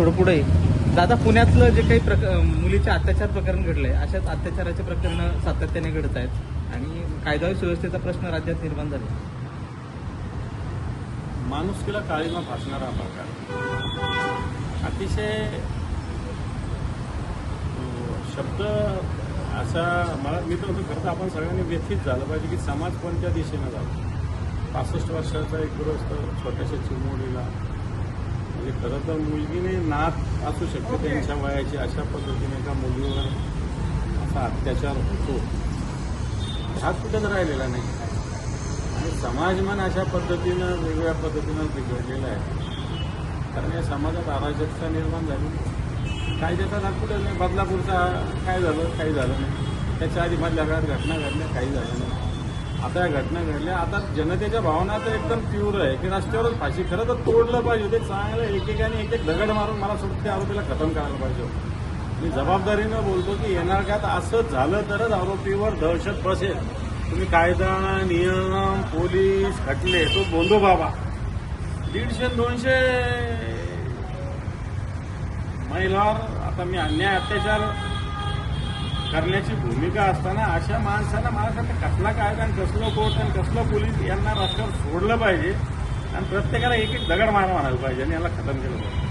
थोडं पुढे ये. दादा, पुण्यातलं जे काही मुलीचे अत्याचार प्रकरण घडलंय, अशाच अत्याचाराचे प्रकरण सातत्याने घडत आहेत आणि कायदा सुव्यवस्थेचा प्रश्न राज्यात निर्माण झाला. माणुसकीला काळीमा फासणारा हा प्रकार अतिशय शब्द असा मला मी तर खरं तर आपण सगळ्यांनी व्यथित झालं पाहिजे की समाज कोणत्या दिशेनं जातो. 65 वर्षाचा एक गृहस्थ छोट्याशा चिमुरडीला म्हणजे खरं तर मुलगीने नात असू शकते त्यांच्या वयाची, अशा पद्धतीने एका मुलीवर असा अत्याचार होतो हा कुठंच राहिलेला नाही. आणि समाजमान अशा पद्धतीनं वेगवेगळ्या पद्धतीनं बिघडलेला आहे. कारण या समाजात अराजकता निर्माण झाली. कायद्याचा दाखवू नाही. बदलापूरचा काय झालं, काही झालं नाही. त्याच्या आधी मधल्या काळात घटना घडल्या, काही झालं नाही. आता या घटना घडल्या. आता जनतेच्या भावना तर एकदम तीव्र आहे की रस्त्यावरच फाशी. खरं तर तोडलं पाहिजे ते चांगलं. एकेकाने एक दगड मारून मला सुद्धा त्या आरोपीला खतम करायला पाहिजे. मी जबाबदारीनं बोलतो की येणार काळात असं झालं तरच आरोपीवर दहशत बसेल. तुम्ही कायदा, नियम, पोलीस, खटले तो बोंदो बाबा 150-200 महिलावर आता मी अन्याय अत्याचार करण्याची भूमिका असताना अशा माणसांना मला कसला कायदा आणि कसलं कोर्ट आणि कसलं पोलीस यांना रस्त्यावर सोडलं पाहिजे आणि प्रत्येकाला एक एक दगड मारा म्हणायला पाहिजे आणि याला खतम केलं पाहिजे.